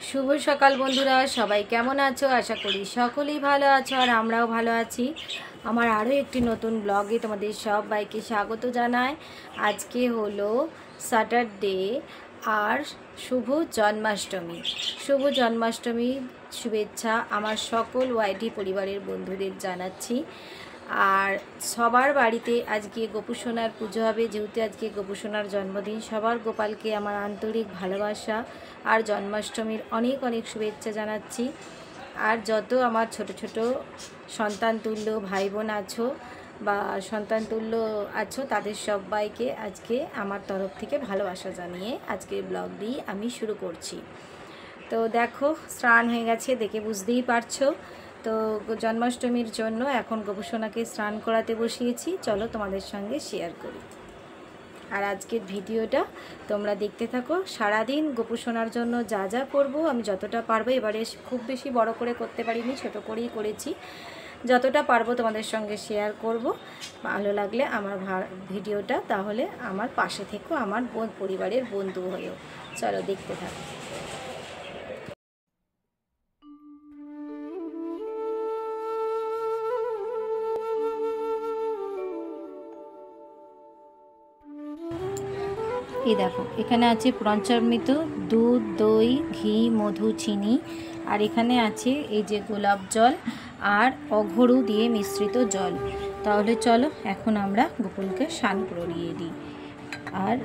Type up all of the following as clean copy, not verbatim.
শুভ সকাল বন্ধুরা, সবাই কেমন আছো? আশা করি সকলেই ভালো আছো আর আমরাও ভালো আছি। আমার আরও একটি নতুন ব্লগে তোমাদের সবাইকে স্বাগত জানাই। আজকে হলো স্যাটারডে আর শুভ জন্মাষ্টমী। শুভ জন্মাষ্টমী শুভেচ্ছা আমার সকল ওয়াইটি পরিবারের বন্ধুদের জানাচ্ছি। আর সবার বাড়িতে আজকে গোপুসোনার পুজো হবে, যেহেতু আজকে গোপুসোনার জন্মদিন। সবার গোপালকে আমার আন্তরিক ভালোবাসা আর জন্মাষ্টমীর অনেক অনেক শুভেচ্ছা জানাচ্ছি। আর যত আমার ছোট ছোট সন্তান তুল্য ভাই বোন আছো বা সন্তান তুল্য আছো, তাদের সবাইকে আজকে আমার তরফ থেকে ভালোবাসা জানিয়ে আজকের ব্লগটি আমি শুরু করছি। তো দেখো, স্নান হয়ে গেছে, দেখে বুঝতেই পারছো। তো জন্মাষ্টমীর জন্য এখন গোপুসোনাকে স্নান করাতে বসিয়েছি। চলো তোমাদের সঙ্গে শেয়ার করি। আর আজকের ভিডিওটা তোমরা দেখতে থাকো। সারাদিন গোপুসোনার জন্য যা যা করবো আমি যতটা পারবো, এবারে খুব বেশি বড় করে করতে পারিনি, ছোট করেই করেছি। যতটা পারবো তোমাদের সঙ্গে শেয়ার করব। ভালো লাগলে আমার ভিডিওটা তাহলে আমার পাশে থেকো, আমার পরিবারের বন্ধু হয়েও। চলো দেখতে থাকো। এই দেখো, এখানে আছে পঞ্চামৃত, দুধ, দই, ঘি, মধু, চিনি। আর এখানে আছে এই যে গোলাপ জল আর অঘরু দিয়ে মিশ্রিত জল। তাহলে চলো এখন আমরা গোকুলকে স্নান করিয়ে দিই। আর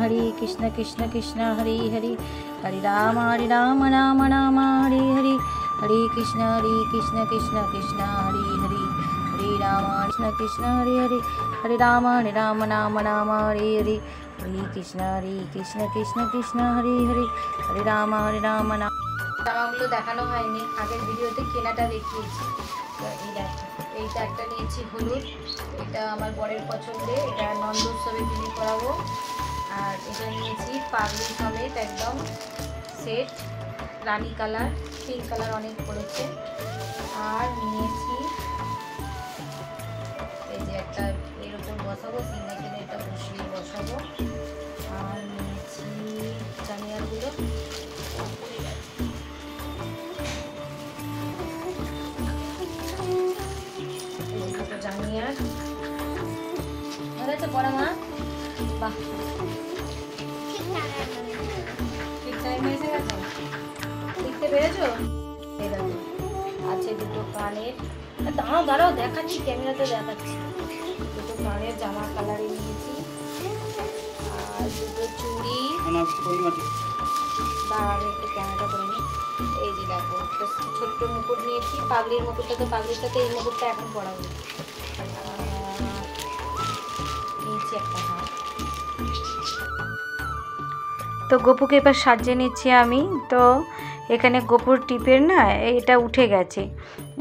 हरे कृष्ण कृष्ण कृष्ण हरे हरे, हरे राम राम राम हरे हरे, हरे कृष्ण कृष्ण कृष्ण हरे हरे, हरे राम कृष्ण हरे हरे, हरे राम राम राम हरे हरे, हरे कृष्ण कृष्ण कृष्ण हरे हरे, हरे राम राम नाम। জামাগুলো দেখানো হয়নি, আগের ভিডিওতে কেনাটা দেখিয়েছি। তো এই দেখো, এইটা একটা নিয়েছি হলুদ, এটা আমার বরের পছন্দের, এটা নন্দ উৎসবে বিলি করাবো। আর এটা নিয়েছি পাগড়ি সমেত একদম সেট, রানী কালার, পিঙ্ক কালার অনেক পড়েছে। আর নিয়েছি এই যে একটা এর উপর বসাবো, সিঙ্গাইকের এটা বসিয়ে বসাবো। আর নিয়েছি জানিয়ারগুলো, জানিয়ার ভালো পড়া মা। বাহ, ঠিক টাইমে এসে গেছো, লিখতে পেরেছো? এরকম আছে দুটো কানের, দাঁড়াও দাঁড়াও দেখাচ্ছি, ক্যামেরাতে দেখাচ্ছি। দুটো কানের জামা কালারে নিয়েছি, আর দুটো চুড়ি। দাঁড়াবে একটু ক্যামেরাটা করে নিই। এই যে দেখো, একটা ছোট্ট মুকুট নিয়েছি, পাগড়ির মুকুটটা, তো পাগড়িটাতে এই মুকুটটা এখন পরাবো। নিয়েছি একটা হাত। তো গপুকে এবার সাজিয়ে নিচ্ছি আমি। তো এখানে গপুর টিপের না এটা উঠে গেছে,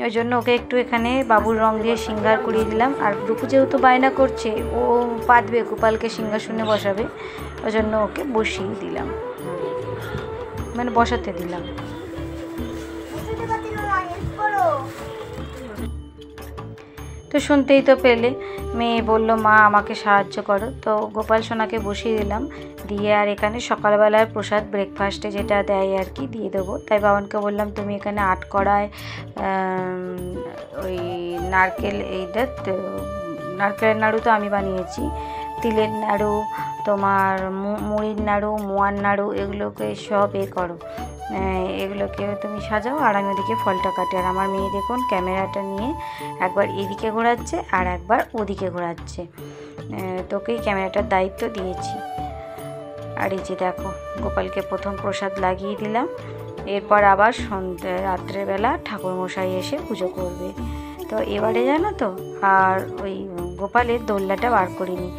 ওই জন্য ওকে একটু এখানে বাবুর রং দিয়ে সিঙ্গার করিয়ে দিলাম। আর গপু যেহেতু বায়না করছে, ও পাতবে, গোপালকে সিংহাসনে বসাবে, ওই জন্য ওকে বসিয়ে দিলাম, মানে বসাতে দিলাম। তো শুনতেই তো পেলে, মেয়ে বলল মা আমাকে সাহায্য করো। তো গোপাল সোনাকে বসিয়ে দিলাম, দিয়ে আর এখানে সকালবেলায় প্রসাদ ব্রেকফাস্টে যেটা দেয় আর কি দিয়ে দেবো। তাই বাবানকে বললাম তুমি এখানে আটকড়ায় ওই নারকেল, এইটা নারকেলের নাড়ু তো আমি বানিয়েছি, তিলের নাড়ু, তোমার মুড়ির নাড়ু, মোয়ার নাড়ু, এগুলোকে সব করো, এগুলোকে তুমি সাজাও, আর আমি ওদিকে ফলটা কাটি। আর আমার মেয়ে দেখুন ক্যামেরাটা নিয়ে একবার এদিকে ঘোরাচ্ছে আর একবার ওদিকে ঘোরাচ্ছে, তোকেই ক্যামেরাটার দায়িত্ব দিয়েছি। আর এই যে দেখো, গোপালকে প্রথম প্রসাদ লাগিয়ে দিলাম, এরপর আবার রাত্রেবেলা ঠাকুরমশাই এসে পুজো করবে। তো এবারে জানো তো, আর ওই গোপালের দোলনাটা বার করিনি,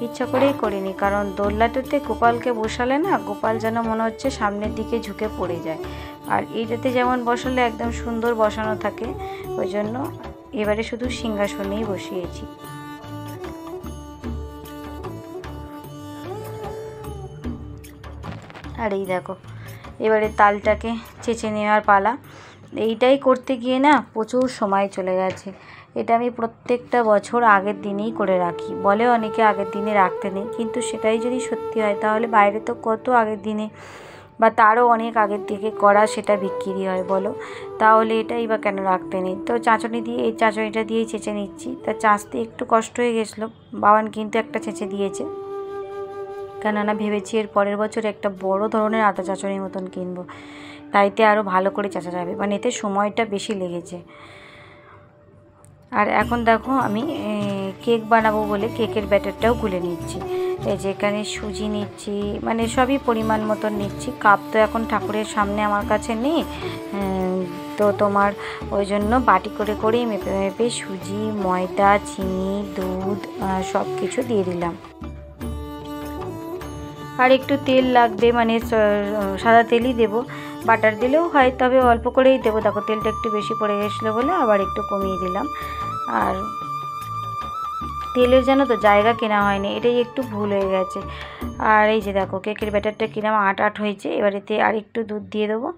ইচ্ছা করেই করিনি, কারণ দোলনাটাতে গোপালকে বসালে না, গোপাল যেন মনে হচ্ছে সামনের দিকে ঝুঁকে পড়ে যায়। আর এইটাতে যেমন বসালে একদম সুন্দর বসানো থাকে, ওই জন্য এবারে শুধু সিংহাসনেই বসিয়েছি। আর এই দেখো এবারে তালটাকে চেঁচে নেওয়ার পালা। এইটাই করতে গিয়ে না প্রচুর সময় চলে গেছে। এটা আমি প্রত্যেকটা বছর আগের দিনেই করে রাখি। বলে অনেকে আগের দিনে রাখতে নেই, কিন্তু সেটাই যদি সত্যি হয় তাহলে বাইরে তো কত আগের দিনে বা তারও অনেক আগের থেকে করা সেটা বিক্রি হয় বলো, তাহলে এটাই বা কেন রাখতে নেই। তো চাঁচনি দিয়ে, এই চাঁচনিটা দিয়েই চেঁচে নিচ্ছি। তা চাঁচতে একটু কষ্ট হয়ে গেছিলো, বাবান কিন্তু একটা চেঁচে দিয়েছে, কেননা ভেবেছি এর পরের বছর একটা বড় ধরনের আটা চাঁচনির মতন কিনবো, তাইতে আরও ভালো করে চাঁচা যাবে, মানে এতে সময়টা বেশি লেগেছে। আর এখন দেখো আমি কেক বানাবো বলে কেকের ব্যাটারটাও গুলে নিচ্ছি। এই যে এখানে সুজি নিচ্ছি, মানে সবই পরিমাণ মতন নিচ্ছি। কাপ তো এখন ঠাকুরের সামনে আমার কাছে নেই, তো তোমার ওই জন্য বাটি করে করেই মেপে মেপে সুজি, ময়দা, চিনি, দুধ সব কিছু দিয়ে দিলাম। আর একটু তেল লাগবে, মানে সাদা তেলই দেবো, বাটার দিলেও হয়, তবে অল্প করেই দেবো। দেখো তেলটা একটু বেশি পড়ে গেছিলো বলে আবার একটু কমিয়ে দিলাম। আর তেলের যেন তো জায়গা কেনা হয়নি, এটাই একটু ভুল হয়ে গেছে। আর এই যে দেখো কেকের ব্যাটারটা কিরম আট আট হয়েছে, এবার এতে আর একটু দুধ দিয়ে দেবো।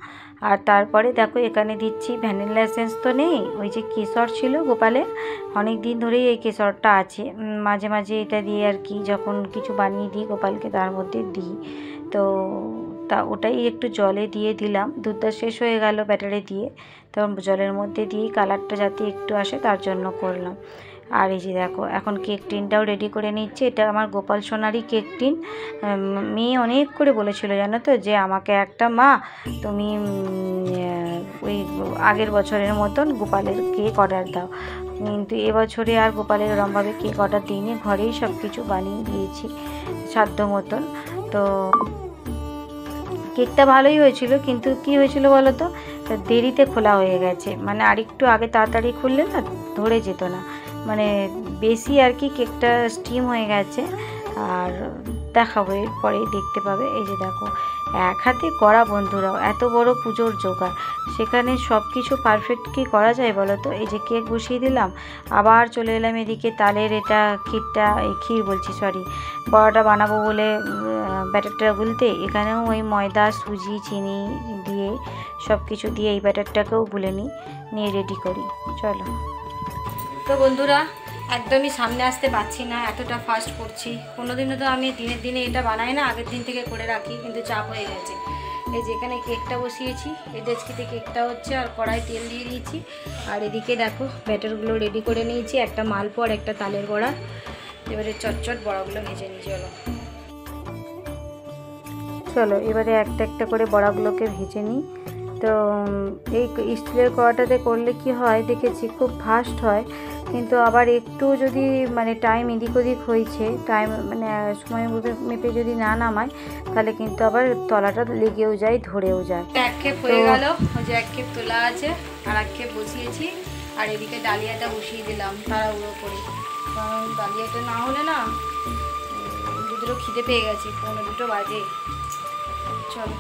আর তারপরে দেখো এখানে দিচ্ছি ভ্যানিলা এসেন্স, তো নেই, ওই যে কেশর ছিল গোপালের, অনেক দিন ধরেই এই কেশরটা আছে, মাঝে মাঝে এটা দিয়ে আর কি যখন কিছু বানিয়ে দিই গোপালকে তার মধ্যে দিই, তো তা ওটাই একটু জলে দিয়ে দিলাম। দুধটা শেষ হয়ে গেল ব্যাটারে দিয়ে, তখন জলের মধ্যে দিয়েই কালারটা যাতে একটু আসে তার জন্য করলাম। আর এই যে দেখো এখন কেক টিনটাও রেডি করে নিচ্ছে। এটা আমার গোপাল সোনারই কেক টিন। মেয়ে অনেক করে বলেছিল জানো তো, যে আমাকে একটা মা তুমি ওই আগের বছরের মতন গোপালের কেক অর্ডার দাও, কিন্তু এবছরে আর গোপালের ওরমভাবে কেক অর্ডার দিইনি, ঘরেই সব কিছু বানিয়ে দিয়েছি সাধ্য মতন। তো কেকটা ভালোই হয়েছিল, কিন্তু কি হয়েছিল বলো তো, দেরিতে খোলা হয়ে গেছে, মানে আরেকটু আগে তাড়াতাড়ি খুললে না ধরে যেত না, মানে বেশি আর কি কেকটা স্টিম হয়ে গেছে। আর দেখাবো এরপরেই দেখতে পাবে। এই যে দেখো এক হাতে করা বন্ধুরাও, এত বড় পুজোর জোগাড়, সেখানে সব কিছু পারফেক্ট কি করা যায় বলো তো। এই যে কেক বসিয়ে দিলাম, আবার চলে এলাম এদিকে তালের এটা ক্ষীরটা, এই ক্ষীর বলছি সরি, বড়াটা বানাবো বলে ব্যাটারটা গুলতে। এখানেও ওই ময়দা, সুজি, চিনি দিয়ে সব কিছু দিয়ে এই ব্যাটারটাকেও গুলে নিয়ে রেডি করি। চলো। তো বন্ধুরা একদমই সামনে আসতে পারছি না, এতটা ফাস্ট করছি। কোনোদিনও তো আমি দিনের দিনে এটা বানাই না, আগের দিন থেকে করে রাখি, কিন্তু চাপ হয়ে গেছে। এই যে এখানে কেকটা বসিয়েছি, এই ডেচকিতে কেকটা হচ্ছে, আর কড়াই তেল দিয়ে দিয়েছি। আর এদিকে দেখো ব্যাটারগুলো রেডি করে নিয়েছি, একটা মালপো আর একটা তালের বড়া। এবারে চটচট বড়াগুলো ভেজে নিই। চলো এবারে একটা একটা করে বড়াগুলোকে ভেজে নিই। তো এই স্টিলের কড়াটাতে করলে কি হয় দেখেছি, খুব ফাস্ট হয়, কিন্তু আবার একটু যদি মানে টাইম এদিক ওদিক হয়েছে, টাইম মানে সময় মেপে যদি না নামায়, তাহলে কিন্তু আবার তলাটা লেগেও যায়, ধরেও যায়। এক খেপ হয়ে গেল, ওই যে এক খেপ তোলা আছে, আর এক খেপ বসিয়েছি। আর এদিকে ডালিয়াটা বসিয়ে দিলাম তাড়াহুড়ো করে, কারণ ডালিয়াটা না হলে না দুটো খিদে পেয়ে গেছি, 1:45 বাজে। চলো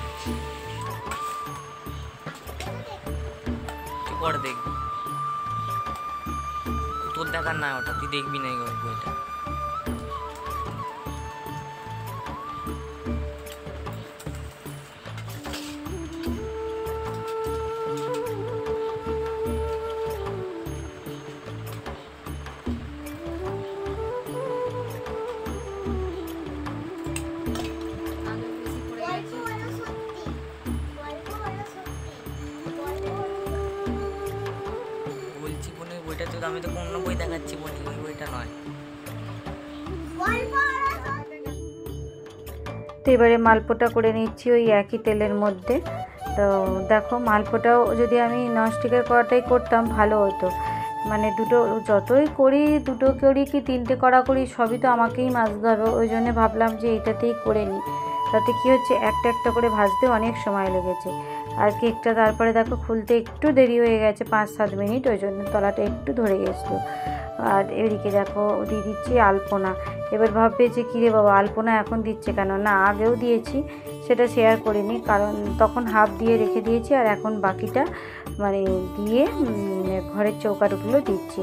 পরে দেখবি, তোর দেখার না ওটা, তুই দেখবি না বইটা। বইটা তো আমি তো অন্য বই দেখাচ্ছি, বলি ওই বইটা নয়। তো এবারে মালপোটা করে নিচ্ছি ওই একই তেলের মধ্যে। তো দেখো মালপোটাও যদি আমি ননস্টিকের কড়াটাই করতাম ভালো হতো, মানে দুটো যতই করি, দুটো করি কি তিনটে করা করি, সবই তো আমাকেই মাজতে হবে, ওই জন্য ভাবলাম যে এইটাতেই করে নিই। তাতে কি হচ্ছে, একটা একটা করে ভাজতে অনেক সময় লেগেছে। আর কেকটা তারপরে দেখো খুলতে একটু দেরি হয়ে গেছে, 5-7 মিনিট, ওই জন্য তলাটা একটু ধরে গেছিলো। আর এদিকে দেখো দিয়ে দিচ্ছি আলপনা। এবার ভাববে যে কিরে বাবা আলপনা এখন দিচ্ছে কেন, না আগেও দিয়েছি, সেটা শেয়ার করিনি কারণ তখন হাফ দিয়ে রেখে দিয়েছি আর এখন বাকিটা মানে দিয়ে ঘরের চৌকাঠগুলো দিচ্ছি,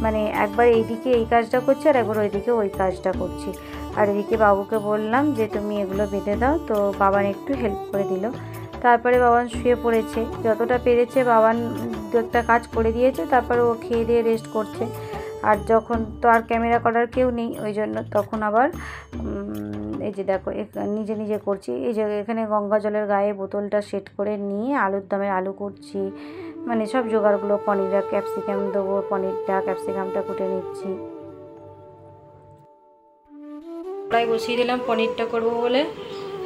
মানে একবার এইদিকে এই কাজটা করছি আর একবার ওইদিকে ওই কাজটা করছি। আর এদিকে বাবুকে বললাম যে তুমি এগুলো বেঁধে দাও, তো বাবান একটু হেল্প করে দিল। তারপরে বাবান শুয়ে পড়েছে, যতটা পেরেছে বাবান দু একটা কাজ করে দিয়েছে, তারপরে ও খেয়ে দিয়ে রেস্ট করছে। আর যখন তো আর ক্যামেরা করার কেউ নেই ওই জন্য তখন আবার এই যে দেখো নিজে নিজে করছি। এই যে এখানে গঙ্গা জলের গায়ে বোতলটা সেট করে নিয়ে আলুর দমে আলু করছি, মানে সব জোগাড়গুলো, পনিরটা ক্যাপসিকাম দেবো, পনিরটা ক্যাপসিকামটা কুটে নিচ্ছি। প্রায় বসিয়ে দিলাম পনিরটা করব বলে।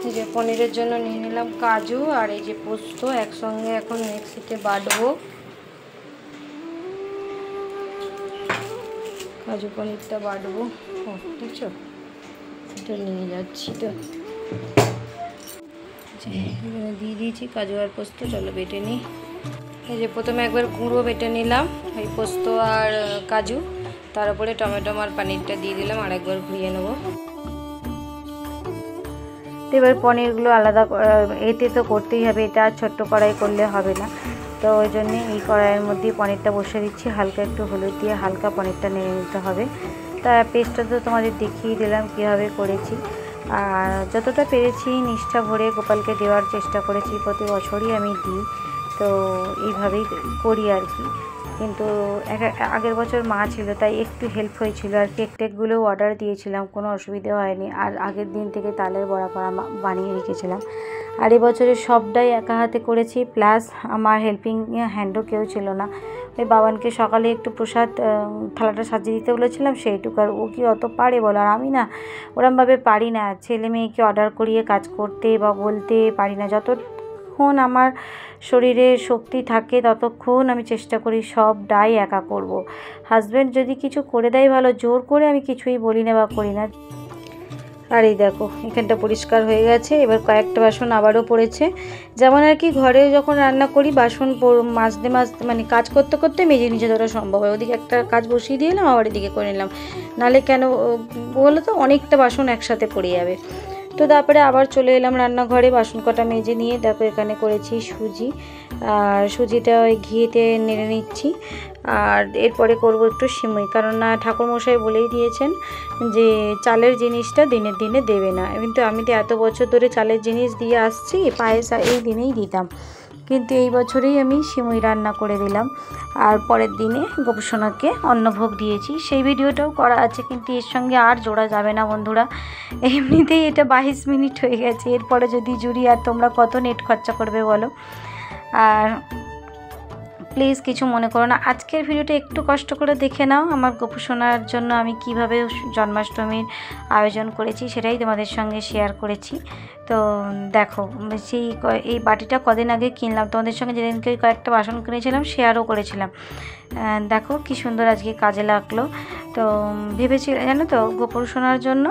এই যে পনিরের জন্য নিয়ে নিলাম কাজু আর এই যে পোস্ত একসঙ্গে এখন মিক্সিতে বাটবো। কাজু পনিরটা বাটবো, ও দেখছো এটা নিয়ে যাচ্ছি, তো এখানে দিয়ে দিয়েছি কাজু আর পোস্ত। চলো বেটে নিই। এই যে প্রথমে একবার গুঁড়ো বেটে নিলাম এই পোস্ত আর কাজু, তার উপরে টমেটো আর পনিরটা দিয়ে দিলাম আর একবার ঘুরিয়ে নেবো। এবার পনিরগুলো আলাদা এতে তো করতেই হবে, এটা আর ছোট্ট কড়াই করলে হবে না, তো ওই জন্যে এই কড়াইয়ের মধ্যে পনিরটা বসিয়ে দিচ্ছি। হালকা একটু হলুদ দিয়ে হালকা পনিরটা নেড়ে নিতে হবে। তা পেস্টটা তো তোমাদের দেখিয়ে দিলাম কীভাবে করেছি, আর যতটা পেরেছি নিষ্ঠা ভরে গোপালকে দেওয়ার চেষ্টা করেছি, প্রতি বছরই আমি দিই, তো এইভাবেই করি আর কি। কিন্তু আগের বছর মা ছিল তাই একটু হেল্প হয়েছিল, আর কেক টেকগুলোও অর্ডার দিয়েছিলাম, কোনো অসুবিধা হয়নি। আর আগের দিন থেকে তালের বড়া করা বানিয়ে রেখেছিলাম। আর এবছরে সবটাই একা হাতে করেছি, প্লাস আমার হেল্পিং হ্যান্ডও কেউ ছিল না। ওই বাবানকে সকালে একটু প্রসাদ থালাটা সাজিয়ে দিতে বলেছিলাম সেইটুকু, আর ও কি অত পারে বলো, আর আমি না ওরমভাবে পারি না, ছেলে মেয়েকে অর্ডার করিয়ে কাজ করতে বা বলতে পারি না। যতক্ষণ আমার শরীরে শক্তি থাকে ততক্ষণ আমি চেষ্টা করি সবটাই একা করব। হাজব্যান্ড যদি কিছু করে দেয় ভালো, জোর করে আমি কিছুই বলি না বা করি না। আর এই দেখো এখানটা পরিষ্কার হয়ে গেছে। এবার কয়েকটা বাসন আবারও পড়েছে, যেমন আর কি ঘরে যখন রান্না করি বাসন মাজতে মানে কাজ করতে করতে মেজে নিচে ধরা সম্ভব হয়। ওদিকে একটা কাজ বসিয়ে দিয়ে এলাম, আবার এদিকে করে নিলাম, নাহলে কেন বলো তো অনেকটা বাসন একসাথে পড়ে যাবে। তো তারপরে আবার চলে এলাম রান্নাঘরে, বাসন কটা মেজে নিয়ে দেখো এখানে করেছি সুজি, আর সুজিটা ওই ঘিয়েতে নেড়ে নিচ্ছি। আর এরপরে করব একটু সিমুই, কারণ না ঠাকুরমশাই বলেই দিয়েছেন যে চালের জিনিসটা দিনের দিনে দেবে না, কিন্তু আমি তো এত বছর ধরে চালের জিনিস দিয়ে আসছি, পায়েস এই দিনেই দিতাম, কিন্তু এই বছরেই আমি সিমুই রান্না করে দিলাম। আর পরের দিনে গোপসোনাকে অন্নভোগ দিয়েছি, সেই ভিডিওটাও করা আছে, কিন্তু এর সঙ্গে আর জোড়া যাবে না বন্ধুরা, এমনিতেই এটা 22 মিনিট হয়ে গেছে, এরপরে যদি জুড়ি আর তোমরা কত নেট খরচা করবে বলো। আর প্লিজ কিছু মনে করো না, আজকের ভিডিওটা একটু কষ্ট করে দেখে নাও। আমার গোপসোনার জন্য আমি কিভাবে জন্মাষ্টমীর আয়োজন করেছি সেটাই তোমাদের সঙ্গে শেয়ার করেছি। তো দেখো এই বাটিটা কদিন আগে কিনলাম, তোমাদের সঙ্গে যেদিনকে কয়েকটা বাসন কিনেছিলাম শেয়ারও করেছিলাম। দেখো কি সুন্দর আজকে কাজে লাগলো। তো ভেবেছিলাম জানো তো গোপসোনার জন্য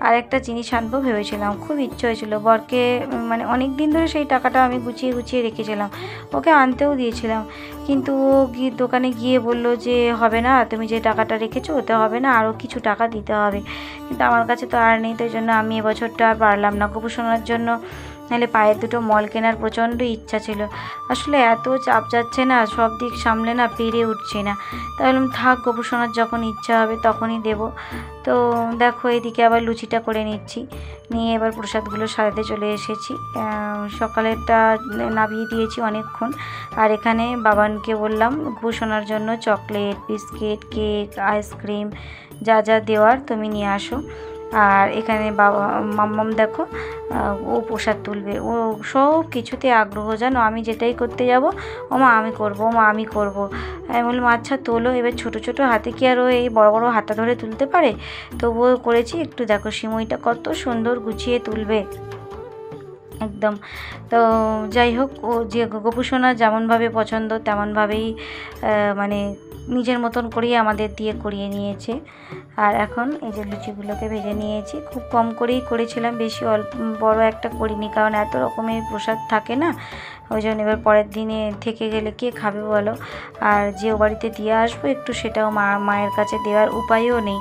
আর একটা জিনিস আনবো ভেবেছিলাম, খুব ইচ্ছে হয়েছিল বরকে, মানে অনেক দিন ধরে সেই টাকাটা আমি গুছিয়ে গুছিয়ে রেখেছিলাম, ওকে আনতেও দিয়েছিলাম, কিন্তু ও দোকানে গিয়ে বললো যে হবে না, তুমি যে টাকাটা রেখেছো ওতে হবে না, আরও কিছু টাকা দিতে হবে, কিন্তু আমার কাছে তো আর নেই, তাই জন্য আমি এবছরটা আর পারলাম না গোপসোনার জন্য। নাহলে পায়ের দুটো মল কেনার প্রচণ্ড ইচ্ছা ছিল, আসলে এত চাপ যাচ্ছে না, সব দিক সামলে না পেরে উঠছি না, তাই বললাম থাক গোপসোনার যখন ইচ্ছা হবে তখনই দেব। তো দেখো এদিকে আবার লুচিটা করে নিচ্ছি, নিয়ে এবার প্রসাদগুলো সাজাতে চলে এসেছি। সকালেরটা নামিয়ে দিয়েছি অনেকক্ষণ, আর এখানে বাবানকে বললাম গোপসোনার জন্য চকলেট, বিস্কিট, কেক, আইসক্রিম যা যা দেওয়ার তুমি নিয়ে আসো। আর এখানে বাবা মাম্মাম দেখো ও প্রসাদ তুলবে, ও সব কিছুতে আগ্রহ, জানো আমি যেটাই করতে যাব ও মা আমি করবো, ও মা আমি করবো, আমি বললাম আচ্ছা তোলো। এবার ছোটো ছোটো হাতে কি আর ও এই বড় বড় হাতটা ধরে তুলতে পারে, তবুও করেছি একটু। দেখো সিমুইটা কত সুন্দর গুছিয়ে তুলবে একদম। তো যাই হোক, ও যে গোপসোনা যেমনভাবে পছন্দ তেমনভাবেই মানে নিজের মতন করেই আমাদের দিয়ে করিয়ে নিয়েছে। আর এখন এই যে লুচিগুলোকে ভেজে নিয়েছি, খুব কম করেই করেছিলাম, বেশি অল্প বড় একটা করিনি, কারণ এত রকমের প্রসাদ থাকে না, ওই জন্য এবার পরের দিনে থেকে গেলে কে খাবে বলো। আর যে ও বাড়িতে দিয়ে আসবো একটু, সেটাও মায়ের কাছে দেওয়ার উপায়ও নেই।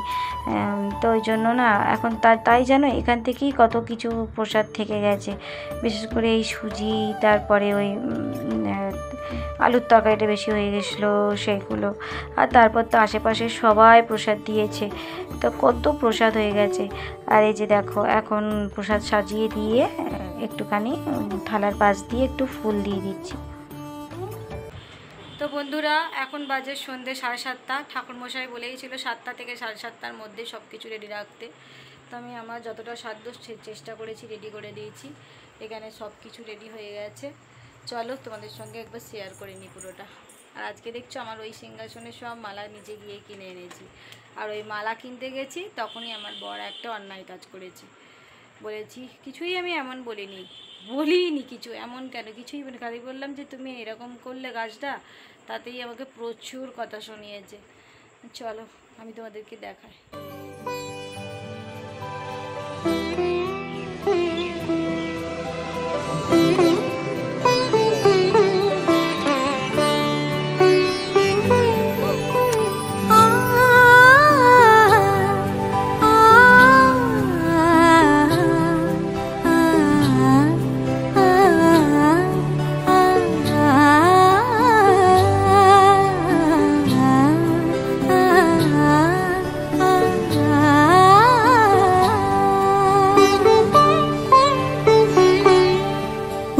তো ওই জন্য না এখন তাই জানো এখান থেকেই কত কিছু প্রসাদ থেকে গেছে, বিশেষ করে এই সুজি, তারপরে ওই আলুর তরকারিটা বেশি হয়ে গেছিলো সেগুলো। আর তারপর তো আশেপাশে সবাই প্রসাদ দিয়েছে, তো কত প্রসাদ হয়ে গেছে। আর এই যে দেখো এখন প্রসাদ সাজিয়ে দিয়ে একটুখানি থালার পাশ দিয়ে একটু ফুল দিয়ে দিচ্ছি। তো বন্ধুরা এখন বাজে সন্ধ্যে 7:30। ঠাকুরমশাই বলেই ছিল 7টা থেকে 7:30টার মধ্যে সব কিছু রেডি রাখতে। তো আমি আমার যতটা সাধ্য চেষ্টা করেছি, রেডি করে দিয়েছি। এখানে সব কিছু রেডি হয়ে গেছে। চলো তোমাদের সঙ্গে একবার শেয়ার করে নিই পুরোটা। আর আজকে দেখছো আমার ওই সিংহাসনের সব মালা নিজে গিয়ে কিনে এনেছি। আর ওই মালা কিনতে গেছি তখনই আমার বড় একটা অন্যায় কাজ করেছি। বলেছি কিছুই আমি এমন বলিনি কিছু, এমন কেন কিছুই বলি, খালি বললাম যে তুমি এরকম করলে গাছটা, তাতেই আমাকে প্রচুর কথা শুনিয়েছে। চলো আমি তোমাদেরকে দেখাই।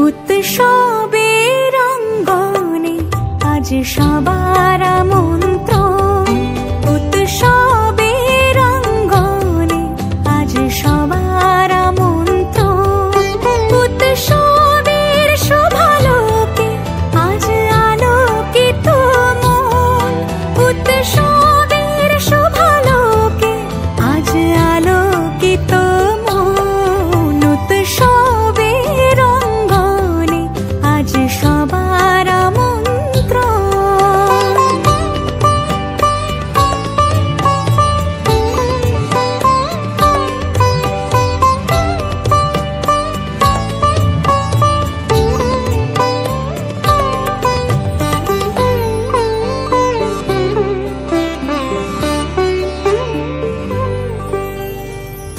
উৎসবের অঙ্গনে আজ সবার আমন্ত্রণ, উৎসবের অঙ্গনে আজ সবার আমন্ত্রণ, উৎসবের শোভালোকে আজ আলোকিত মন, উৎসবের শোভালোকে আজ আলোকিত মন, উৎসবের অঙ্গনে আজ সবার আমন্ত্রণ।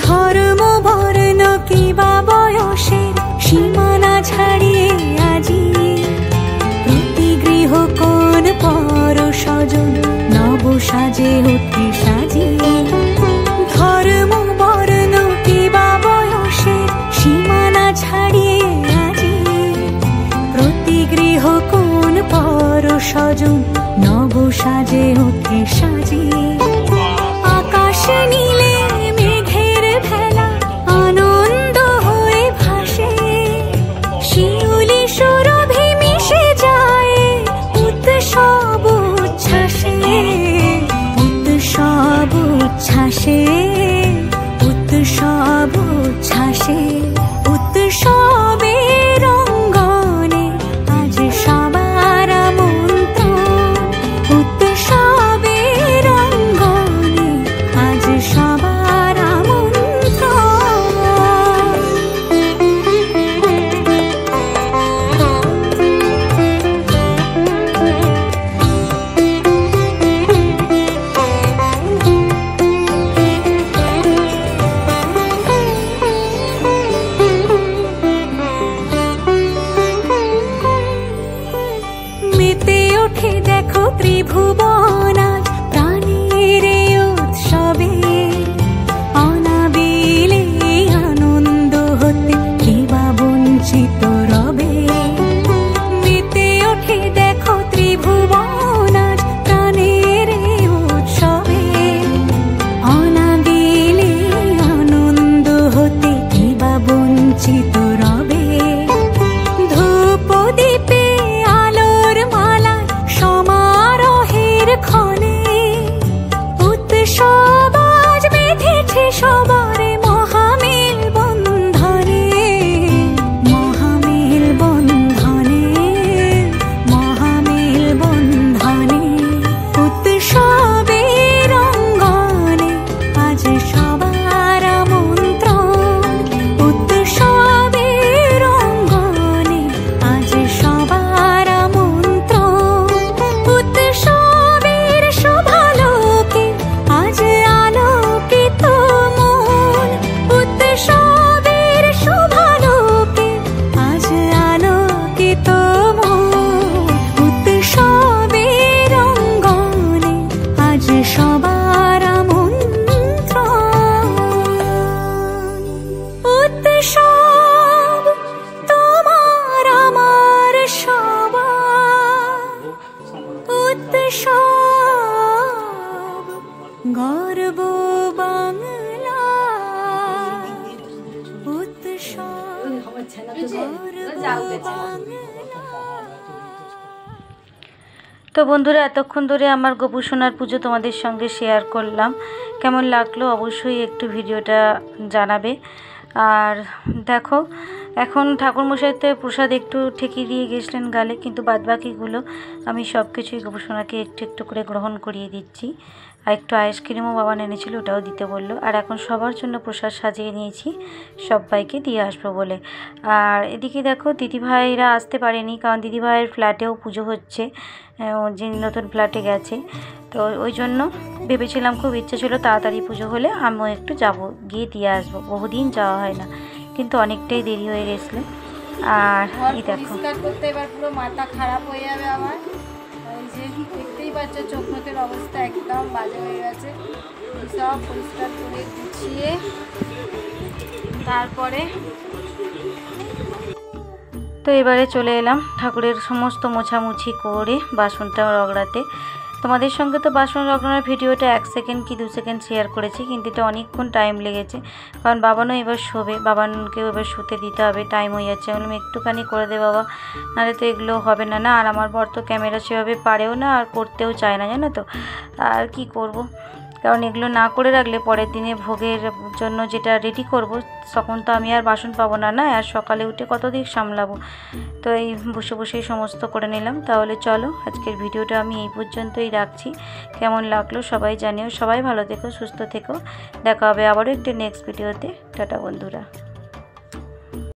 ধর্ম বর্ণ কিবা বয়সের সীমানা ছাড়িয়ে আজি প্রতি গৃহ কোন পর স্বজন নব সাজে অতি সাজিয়ে, ধর্ম বর্ণ কিবা বয়সের সীমানা ছাড়িয়ে আজি প্রতি গৃহ কোন পর স্বজন নব সাজে অতি সাজিয়ে, আকাশ নীলে মেঘের ভেলা আনন্দ হয়ে ভাসে, শিউলি সুরভি মিশে যায় উৎসব উচ্ছ্বাসে, উৎসব যা উঠেছে। তো বন্ধুরা, এতক্ষণ ধরে আমার গোপু সোনার পুজো তোমাদের সঙ্গে শেয়ার করলাম। কেমন লাগলো অবশ্যই একটু ভিডিওটা জানাবে। আর দেখো, এখন ঠাকুরমশাইতে প্রসাদ একটু ঠেকিয়ে দিয়ে গেছিলেন গালে, কিন্তু বাদবাকিগুলো আমি সব কিছুই গোপু সোনাকে একটু একটু করে গ্রহণ করিয়ে দিচ্ছি। আর একটু আইসক্রিমও বাবা এনেছিল, ওটাও দিতে বললো। আর এখন সবার জন্য প্রসাদ সাজিয়ে নিয়েছি, সবাইকে দিয়ে আসবো বলে। আর এদিকে দেখো, দিদিভাইরা আসতে পারেনি, কারণ দিদিভাইয়ের ফ্ল্যাটেও পুজো হচ্ছে, যে নতুন ফ্ল্যাটে গেছে। তো ওই জন্য ভেবেছিলাম, খুব ইচ্ছে ছিল তাড়াতাড়ি পুজো হলে আমিও একটু যাব, গিয়ে দিয়ে আসবো, বহুদিন যাওয়া হয় না, কিন্তু অনেকটাই দেরি হয়ে গেছিলো। আর এই দেখো, পরিষ্কার করতে এবার পুরো মাথা খারাপ হয়ে যাবে আমার। এই যে দেখতেই পাচ্ছ, চোখ মুখের অবস্থা একদম বাজে হয়ে গেছে। সব পরিষ্কার করে গুছিয়ে তারপরে তো এবারে চলে এলাম ঠাকুরের সমস্ত মোছামুছি করে বাসনটা রগড়াতে। তোমাদের সঙ্গে তো বাসন রগড়ানোর ভিডিওটা 1 সেকেন্ড কি 2 সেকেন্ড শেয়ার করেছি, কিন্তু এটা অনেকক্ষণ টাইম লেগেছে, কারণ বাবানও এবার শোবে, বাবানকেও এবার শুতে দিতে হবে, টাইম হয়ে যাচ্ছে। বললাম একটুখানি করে দে বাবা, নাহলে তো এগুলো হবে না। না, আর আমার বর তো ক্যামেরা সেভাবে পারেও না, আর করতেও চায় না, জানো তো। আর কি করব, কারণ এগুলো না করে রাখলে পরের দিনে ভোগের জন্য যেটা রেডি করব, তখন তো আমি আর বাসন পাবো না, না, আর সকালে উঠে কত দিক সামলাবো। তো এই বসে বসেই সমস্ত করে নিলাম। তাহলে চলো, আজকের ভিডিওটা আমি এই পর্যন্তই রাখছি। কেমন লাগলো সবাই জানিও। সবাই ভালো থেকো, সুস্থ থেকো। দেখা হবে আবারও একটি নেক্সট ভিডিওতে। টাটা বন্ধুরা।